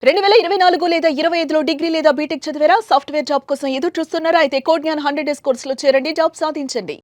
2024 లేదా 25లో డిగ్రీ లేదా బీటెక్ చదివారా? సాఫ్ట్‌వేర్ జాబ్ కోసం ఎదురు చూస్తున్నారా? అయితే కోడ్‌జ్ఞాన్ 100 డేస్ కోర్సులో చేరండి. జాబ్ సాధించండి.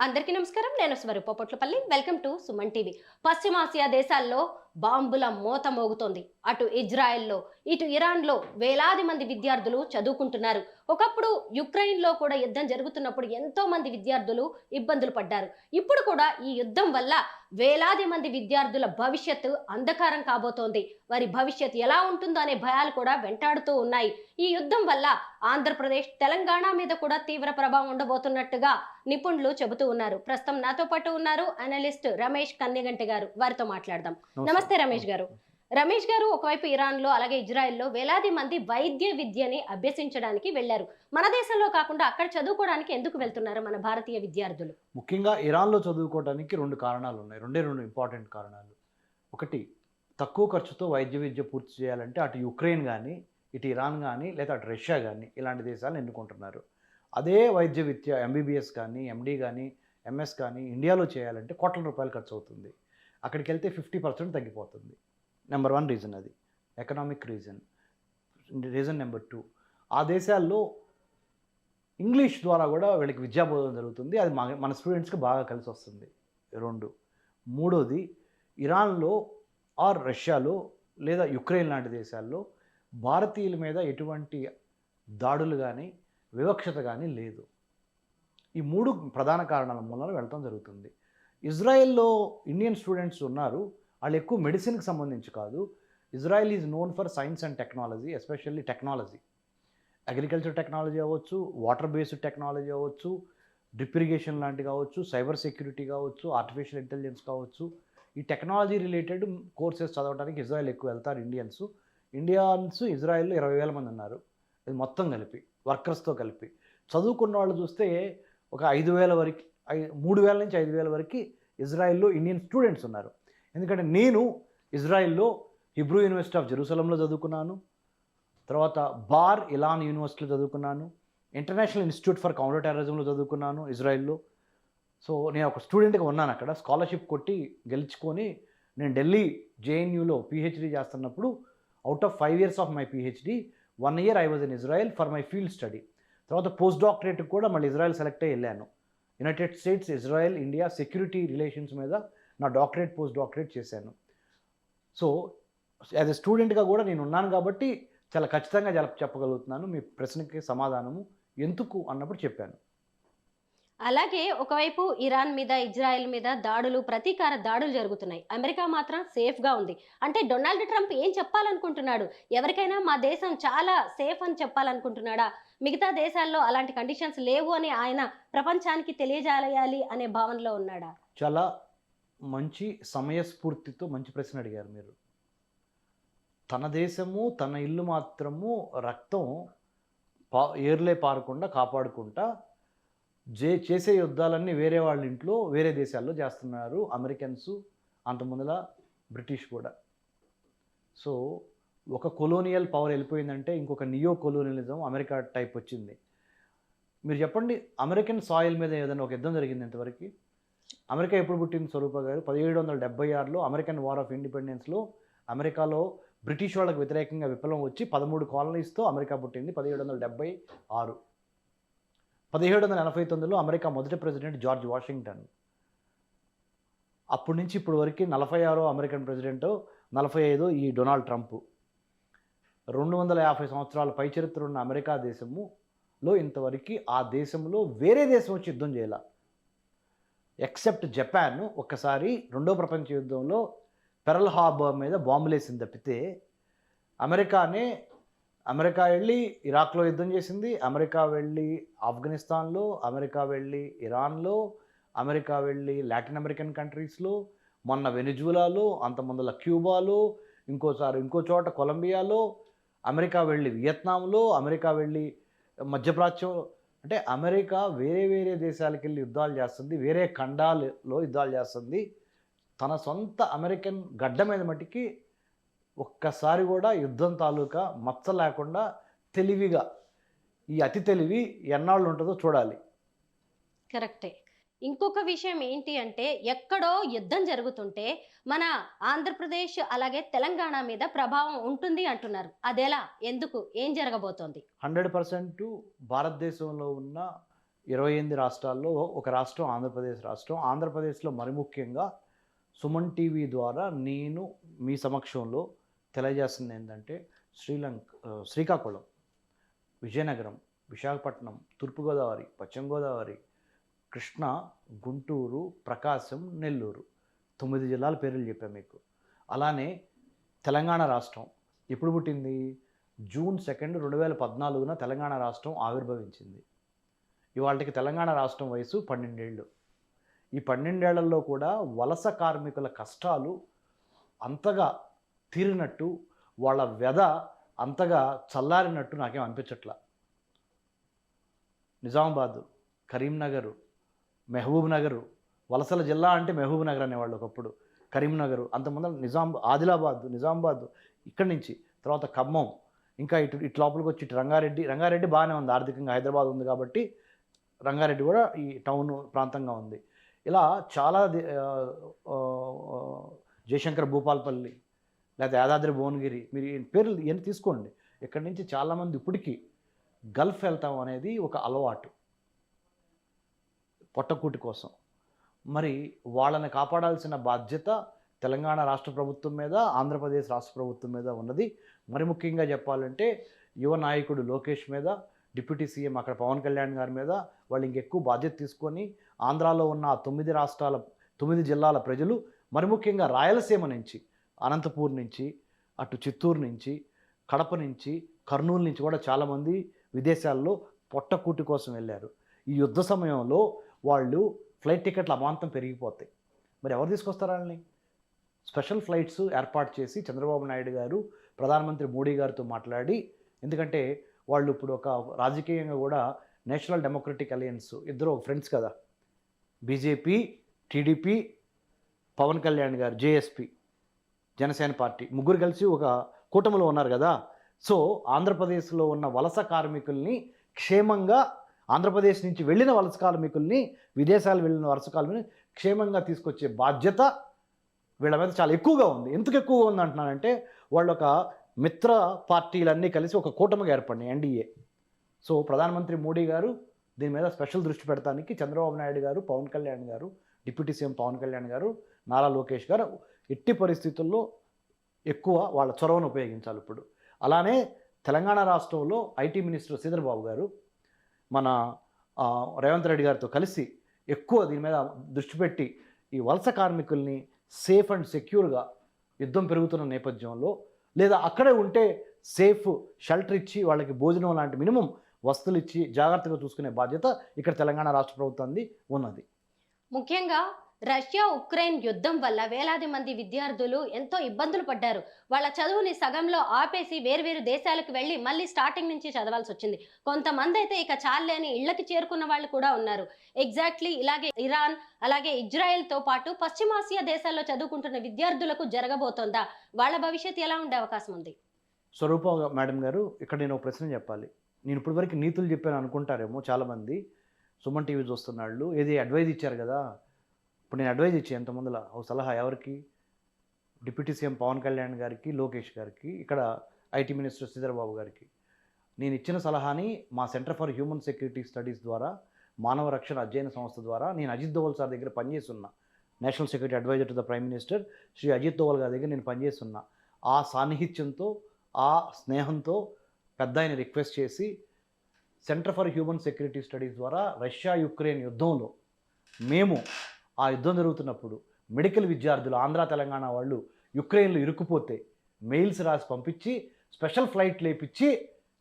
అందరికీ నమస్కారం. నేను Swaroopa Potlapalli. Welcome to Suman TV. పశ్చిమాసియా దేశాల్లో బాంబుల మోత మోగుతోంది. అటు ఇజ్రాయెల్‌లో, ఇటు ఇరాన్‌లో వేలాది మంది విద్యార్థులు చదువుకుంటున్నారు. ఒకప్పుడు యుక్రెయిన్‌లో కూడా యుద్ధం జరుగుతున్నప్పుడు ఎంతో మంది విద్యార్థులు ఇబ్బందులు పడ్డారు. ఇప్పుడు కూడా ఈ యుద్ధం వల్ల వేలాది మంది విద్యార్థుల భవిష్యత్తు అంధకారం కాబోతోంది. వారి భవిష్యత్ ఎలా ఉంటుందో అనే భయాలు కూడా వెంటాడుతూ ఉన్నాయి. ఈ యుద్ధం వల్ల ఆంధ్రప్రదేశ్, తెలంగాణ మీద కూడా తీవ్ర ప్రభావం ఉండబోతున్నట్టుగా నిపుణులు చెబుతూ ఉన్నారు. ప్రస్తుతం నాతో పాటు ఉన్నారు అనలిస్ట్ రమేష్ కన్నెగంటి గారు. వారితో మాట్లాడదాం. నమస్తే రమేష్ గారు. రమేష్ గారు, ఒకవైపు ఇరాన్‌లో అలాగే ఇజ్రాయెల్‌లో వేలాది మంది వైద్య విద్యని అభ్యసించడానికి వెళ్లారు. మన దేశంలో కాకుండా అక్కడ చదువుకోవడానికి ఎందుకు వెళ్తున్నారు మన భారతీయ విద్యార్థులు? ముఖ్యంగా ఇరాన్‌లో చదువుకోవడానికి 2 కారణాలున్నాయి. రెండే 2 ఇంపార్టెంట్ కారణాలు. ఒకటి, తక్కువ ఖర్చుతో వైద్య విద్య పూర్తి చేయాలంటే అటు యుక్రెయిన్ గానీ, ఇటు ఇరాన్ గానీ, లేదా అటు రష్యా గానీ ఇలాంటి దేశాలను ఎన్నుకుంటున్నారు. అదే వైద్య విద్య ఎంబీబీఎస్ కానీ, ఎండీ గానీ, ఎంఎస్ కానీ ఇండియాలో చేయాలంటే కోట్ల రూపాయలు ఖర్చవుతుంది. అక్కడికెళ్తే 50% తగ్గిపోతుంది. నెంబర్ 1 రీజన్ అది. Economic reason. రీజన్ నెంబర్ 2, ఆ దేశాల్లో ఇంగ్లీష్ ద్వారా కూడా వీళ్ళకి విద్యాబోధన జరుగుతుంది. అది మన స్టూడెంట్స్‌కి బాగా కలిసొస్తుంది. 2. మూడోది, ఇరాన్‌లో ఆర్ రష్యాలో లేదా యుక్రెయిన్ లాంటి దేశాల్లో భారతీయుల మీద ఎటువంటి దాడులు గానీ, వివక్షత గానీ లేదు. ఈ 3 ప్రధాన కారణాల మూలన వెళ్ళటం జరుగుతుంది. ఇజ్రాయెల్‌లో ఇండియన్ స్టూడెంట్స్ ఉన్నారు. వాళ్ళు ఎక్కువ మెడిసిన్‌కి సంబంధించి కాదు. Israel is known for science and technology, especially technology. Agriculture technology అవ్వచ్చు, వాటర్ బేస్డ్ టెక్నాలజీ అవ్వచ్చు, డ్రిప్ ఇరిగేషన్ లాంటివి కావచ్చు, సైబర్ సెక్యూరిటీ కావచ్చు, ఆర్టిఫిషియల్ ఇంటెలిజెన్స్ కావచ్చు. ఈ టెక్నాలజీ రిలేటెడ్ కోర్సెస్ చదవడానికి ఇజ్రాయెల్ ఎక్కువ వెళ్తారు ఇండియన్స్. ఇజ్రాయెల్‌లో 20,000 మంది ఉన్నారు. ఇది మొత్తం కలిపి, వర్కర్స్‌తో కలిపి. చదువుకున్న వాళ్ళు చూస్తే ఒక 5,000 వరకు, 3,000 నుంచి 5,000 వరకు ఇజ్రాయెల్‌లో ఇండియన్ స్టూడెంట్స్ ఉన్నారు. ఎందుకంటే నేను ఇజ్రాయెల్‌లో హిబ్రూ యూనివర్సిటీ ఆఫ్ జెరూసలంలో చదువుకున్నాను. తర్వాత బార్ ఇలాన్ యూనివర్సిటీలో చదువుకున్నాను. ఇంటర్నేషనల్ ఇన్స్టిట్యూట్ ఫర్ కౌంటర్ టెర్రరిజంలో చదువుకున్నాను ఇజ్రాయెల్‌లో. సో నేను ఒక స్టూడెంట్‌గా ఉన్నాను అక్కడ. స్కాలర్‌షిప్ కొట్టి గెలుచుకొని నేను ఢిల్లీ జేఎన్యూలో పీహెచ్డీ చేస్తున్నప్పుడు, out of 5 years of my PhD 1 year I was in Israel for my field study. తర్వాత పోస్ట్ డాక్టరేట్‌కి కూడా మళ్ళీ ఇజ్రాయెల్ సెలెక్ట్ అయ్యి వెళ్ళాను. United states, Israel, India security relations మీద నా డాక్టరేట్, పోస్ట్ డాక్టరేట్ చేశాను. సో యాజ్ ఎ స్టూడెంట్‌గా కూడా నేను ఉన్నాను కాబట్టి చాలా ఖచ్చితంగా చెప్పగలుగుతున్నాను. మీ ప్రశ్నకి సమాధానము ఎందుకు అన్నప్పుడు చెప్పాను. అలాగే ఒకవైపు ఇరాన్ మీద, ఇజ్రాయెల్ మీద దాడులు, ప్రతీకార దాడులు జరుగుతున్నాయి. అమెరికా మాత్రం సేఫ్‌గా ఉంది. అంటే డొనాల్డ్ ట్రంప్ ఏం చెప్పాలనుకుంటున్నాడు? ఎవరికైనా మా దేశం చాలా సేఫ్ అని చెప్పాలనుకుంటున్నాడా? మిగతా దేశాల్లో అలాంటి కండిషన్స్ లేవు అని ఆయన ప్రపంచానికి తెలియజేయాలి అనే భావనలో ఉన్నాడా? చాలా మంచి సమయస్ఫూర్తితో మంచి ప్రశ్న అడిగారు మీరు. తన దేశము, తన ఇల్లు మాత్రము రక్తం ఏర్లే పారకుండా కాపాడుకుంటా చేసే యుద్ధాలన్నీ వేరే వాళ్ళ ఇంట్లో, వేరే దేశాల్లో చేస్తున్నారు అమెరికన్స్, అంతముందల బ్రిటిష్ కూడా. సో ఒక కొలోనియల్ పవర్ వెళ్ళిపోయిందంటే ఇంకొక నియో కొలోనియలిజం అమెరికా టైప్ వచ్చింది. మీరు చెప్పండి, అమెరికన్ సాయిల్ మీద ఏదైనా ఒక యుద్ధం జరిగింది ఇంతవరకు? అమెరికా ఎప్పుడు పుట్టింది స్వరూప గారు? 1776లో అమెరికన్ వార్ ఆఫ్ ఇండిపెండెన్స్లో అమెరికాలో బ్రిటిష్ వాళ్ళకు వ్యతిరేకంగా విప్లవం వచ్చి 13 కాలనీస్తో అమెరికా పుట్టింది 1776. 1789లో అమెరికా మొదటి ప్రెసిడెంట్ జార్జ్ వాషింగ్టన్. అప్పటి నుంచి ఇప్పుడు వరకు 46 అమెరికన్ ప్రెసిడెంట్, 45 ఈ డొనాల్డ్ ట్రంప్. 250 సంవత్సరాల పై చరిత్ర ఉన్న అమెరికా దేశములో ఇంతవరకు ఆ దేశంలో వేరే దేశం వచ్చి యుద్ధం చేయాల, ఎక్సెప్ట్ జపాన్. ఒక్కసారి రెండో ప్రపంచ యుద్ధంలో పెరల్ హార్బర్ మీద బాంబులేసింది తప్పితే అమెరికా వెళ్ళి ఇరాక్లో యుద్ధం చేసింది, అమెరికా వెళ్ళి ఆఫ్ఘనిస్తాన్లో, అమెరికా వెళ్ళి ఇరాన్లో, అమెరికా వెళ్ళి లాటిన్ అమెరికన్ కంట్రీస్లో, మొన్న వెనిజులాలో, అంతమందుల క్యూబాలో, ఇంకో చోట కొలంబియాలో, అమెరికా వెళ్ళి వియత్నాంలో, అమెరికా వెళ్ళి మధ్యప్రాచ్యం. అంటే అమెరికా వేరే వేరే దేశాలకు వెళ్ళి యుద్ధాలు చేస్తుంది, వేరే ఖండాలలో యుద్ధాలు చేస్తుంది. తన సొంత అమెరికన్ గడ్డ మీద మట్టికి ఒక్కసారి కూడా యుద్ధం తాలూకా మచ్చ లేకుండా తెలివిగా, ఈ అతి తెలివి ఎన్నాళ్ళు ఉంటుందో చూడాలి. కరెక్టే. ఇంకొక విషయం ఏంటి అంటే ఎక్కడో యుద్ధం జరుగుతుంటే మన ఆంధ్రప్రదేశ్ అలాగే తెలంగాణ మీద ప్రభావం ఉంటుంది అంటున్నారు. అదెలా? ఎందుకు? ఏం జరగబోతోంది? 100% భారతదేశంలో ఉన్న 28 రాష్ట్రాల్లో ఒక రాష్ట్రం ఆంధ్రప్రదేశ్ రాష్ట్రం. ఆంధ్రప్రదేశ్లో మరి ముఖ్యంగా సుమన్ టీవీ ద్వారా నేను మీ సమక్షంలో తెలియజేస్తుంది ఏంటంటే శ్రీకాకుళం, విజయనగరం, విశాఖపట్నం, తూర్పుగోదావరి, పశ్చిమ గోదావరి, కృష్ణా, గుంటూరు, ప్రకాశం, నెల్లూరు 9 జిల్లాల పేర్లు చెప్పాను మీకు. అలానే తెలంగాణ రాష్ట్రం ఎప్పుడు పుట్టింది? జూన్ 2, 2014 తెలంగాణ రాష్ట్రం ఆవిర్భవించింది. ఇవాళకి తెలంగాణ రాష్ట్రం వయసు 12 ఏళ్ళు. ఈ 12 ఏళ్లలో కూడా వలస కార్మికుల కష్టాలు అంతగా తీరినట్టు, వాళ్ళ వ్యధ అంతగా చల్లారినట్టు నాకేం అనిపించట్లా. నిజామాబాదు, కరీంనగరు, మహబూబ్ నగరు, వలసల జిల్లా అంటే మహబూబ్ నగర్ అనేవాళ్ళు ఒకప్పుడు. కరీంనగరు, అంతకుముందు ఆదిలాబాద్, నిజామాబాద్, ఇక్కడి నుంచి తర్వాత ఖమ్మం, ఇంకా ఇటు లోపలికి వచ్చి ఇటు రంగారెడ్డి బాగానే ఉంది, ఆర్థికంగా హైదరాబాద్ ఉంది కాబట్టి రంగారెడ్డి కూడా ఈ టౌన్ ప్రాంతంగా ఉంది. ఇలా చాలా జయశంకర్ భూపాలపల్లి, లేదా యాదాద్రి భువనగిరి, మీరు ఈ పేర్లు ఎన్ని తీసుకోండి. ఇక్కడి నుంచి చాలామంది ఇప్పటికీ గల్ఫ్ వెళ్తాం అనేది ఒక అలవాటు పొట్టకూటి కోసం. మరి వాళ్ళని కాపాడాల్సిన బాధ్యత తెలంగాణ రాష్ట్ర ప్రభుత్వం మీద, ఆంధ్రప్రదేశ్ రాష్ట్ర ప్రభుత్వం మీద ఉన్నది. మరి ముఖ్యంగా చెప్పాలంటే యువ నాయకుడు లోకేష్ మీద, డిప్యూటీ సీఎం అక్కడ పవన్ కళ్యాణ్ గారి మీద వాళ్ళు ఇంకెక్కువ బాధ్యత తీసుకొని ఆంధ్రాలో ఉన్న ఆ 9 జిల్లాల ప్రజలు, మరి ముఖ్యంగా రాయలసీమ నుంచి, అనంతపూర్ నుంచి, అటు చిత్తూరు నుంచి, కడప నుంచి, కర్నూలు నుంచి కూడా చాలామంది విదేశాల్లో పొట్టకూటి కోసం వెళ్ళారు. ఈ యుద్ధ సమయంలో వాళ్ళు ఫ్లైట్ టికెట్లు అమాంతం పెరిగిపోతాయి. మరి ఎవరు తీసుకొస్తారు వాళ్ళని? స్పెషల్ ఫ్లైట్స్ ఏర్పాటు చేసి చంద్రబాబు నాయుడు గారు ప్రధానమంత్రి మోడీ గారితో మాట్లాడి, ఎందుకంటే వాళ్ళు ఇప్పుడు ఒక రాజకీయంగా కూడా నేషనల్ డెమోక్రటిక్ అలయన్స్ ఇద్దరు ఫ్రెండ్స్ కదా, బీజేపీ, టీడీపీ, పవన్ కళ్యాణ్ గారు జేఎస్పీ, జనసేన పార్టీ, ముగ్గురు కలిసి ఒక కూటమిలో ఉన్నారు కదా. సో ఆంధ్రప్రదేశ్లో ఉన్న వలస కార్మికుల్ని క్షేమంగా, ఆంధ్రప్రదేశ్ నుంచి వెళ్ళిన వలస కార్మికుల్ని, విదేశాలు వెళ్ళిన వలస కార్మికుల్ని క్షేమంగా తీసుకొచ్చే బాధ్యత వీళ్ళ మీద చాలా ఎక్కువగా ఉంది. ఎందుకు ఎక్కువగా ఉంది అంటున్నానంటే, వాళ్ళు ఒక మిత్ర పార్టీలన్నీ కలిసి ఒక కూటమిగా ఏర్పడినాయి, ఎన్డీఏ. సో ప్రధానమంత్రి మోడీ గారు దీని మీద స్పెషల్ దృష్టి పెడతానికి చంద్రబాబు నాయుడు గారు, పవన్ కళ్యాణ్ గారు, డిప్యూటీ సీఎం పవన్ కళ్యాణ్ గారు, నారా లోకేష్ గారు ఎట్టి పరిస్థితుల్లో ఎక్కువ వాళ్ళ చొరవను ఉపయోగించాలి ఇప్పుడు. అలానే తెలంగాణ రాష్ట్రంలో ఐటీ మినిస్టర్ శ్రీధర్ బాబు గారు మన రేవంత్ రెడ్డి గారితో కలిసి ఎక్కువ దీని మీద దృష్టి పెట్టి ఈ వలస కార్మికుల్ని సేఫ్ అండ్ సెక్యూర్గా, యుద్ధం పెరుగుతున్న నేపథ్యంలో లేదా అక్కడే ఉంటే సేఫ్ షెల్టర్ ఇచ్చి వాళ్ళకి భోజనం లాంటి మినిమం వస్తువులు ఇచ్చి జాగ్రత్తగా చూసుకునే బాధ్యత ఇక్కడ తెలంగాణ రాష్ట్ర ప్రభుత్వానికి ఉన్నది. ముఖ్యంగా రష్యా ఉక్రెయిన్ యుద్ధం వల్ల వేలాది మంది విద్యార్థులు ఎంతో ఇబ్బందులు పడ్డారు. వాళ్ళ చదువుని సగంలో ఆపేసి వేరువేరు దేశాలకు వెళ్ళి మళ్ళీ స్టార్టింగ్ నుంచి చదవాల్సి వచ్చింది. కొంతమంది అయితే ఇక చాలే అని ఇళ్లకి చేరుకున్న వాళ్ళు కూడా ఉన్నారు. ఎగ్జాక్ట్లీ ఇలాగే ఇరాన్ అలాగే ఇజ్రాయెల్తో పాటు పశ్చిమాసియా దేశాల్లో చదువుకుంటున్న విద్యార్థులకు జరగబోతోందా? వాళ్ళ భవిష్యత్తు ఎలా ఉండే అవకాశం ఉంది? స్వరూప మేడం గారు, ఇక్కడ నేను ఒక ప్రశ్న చెప్పాలి. నేను ఇప్పటివరకు నీతులు చెప్పాను అనుకుంటారేమో చాలామంది సుమన్ టీవీ చూస్తున్నాళ్ళు. ఏది అడ్వైజ్ ఇచ్చారు కదా, ఇప్పుడు నేను అడ్వైజ్ ఇచ్చాను ఎంతమందిలా ఒక సలహా ఎవరికి? డిప్యూటీ సీఎం పవన్ కళ్యాణ్ గారికి, లోకేష్ గారికి, ఇక్కడ ఐటీ మినిస్టర్ శ్రీధర్ బాబు గారికి. నేను ఇచ్చిన సలహాని మా centre for human security studies ద్వారా, మానవ రక్షణ అధ్యయన సంస్థ ద్వారా నేను అజిత్ దోవల్ సార్ దగ్గర పనిచేస్తున్నా. National security adviser to the prime minister Shri Ajit Doval గారి దగ్గర నేను పనిచేస్తున్నా. ఆ సాన్నిహిత్యంతో, ఆ స్నేహంతో పెద్ద ఆయన రిక్వెస్ట్ చేసి centre for human security studies ద్వారా రష్యా యుక్రెయిన్ యుద్ధంలో మేము ఆ యుద్ధం జరుగుతున్నప్పుడు మెడికల్ విద్యార్థులు, ఆంధ్ర తెలంగాణ వాళ్ళు యుక్రెయిన్లో ఇరుక్కుపోతే మెయిల్స్ రాసి పంపించి స్పెషల్ ఫ్లైట్ లేపించి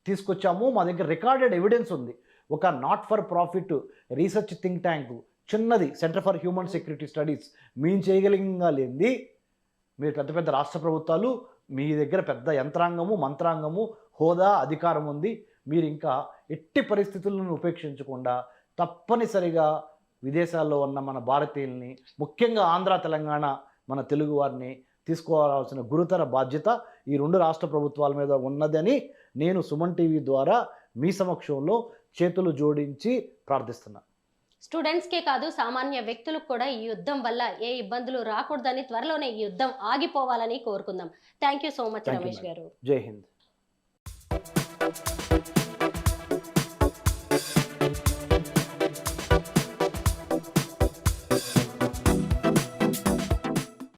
తీసుకొచ్చాము. మా దగ్గర రికార్డెడ్ ఎవిడెన్స్ ఉంది. ఒక not for profit research think tank చిన్నది centre for human security studies మేము చేయగలిగా లేనిది మీరు పెద్ద పెద్ద రాష్ట్ర ప్రభుత్వాలు, మీ దగ్గర పెద్ద యంత్రాంగము, మంత్రాంగము, హోదా, అధికారం ఉంది. మీరు ఇంకా ఎట్టి పరిస్థితులను ఉపేక్షించకుండా తప్పనిసరిగా విదేశాల్లో ఉన్న మన భారతీయుల్ని, ముఖ్యంగా ఆంధ్ర తెలంగాణ మన తెలుగు వారిని తీసుకోవాల్సిన గురుతర బాధ్యత ఈ 2 రాష్ట్ర ప్రభుత్వాల మీద ఉన్నదని నేను సుమన్ టీవీ ద్వారా మీ సమక్షంలో చేతులు జోడించి ప్రార్థిస్తున్నాను. స్టూడెంట్స్కే కాదు సామాన్య వ్యక్తులకు కూడా ఈ యుద్ధం వల్ల ఏ ఇబ్బందులు రాకూడదని త్వరలోనే ఈ యుద్ధం ఆగిపోవాలని కోరుకుందాం. Thank you so much Thank you, Ramesh madam. గారు. జై హింద్.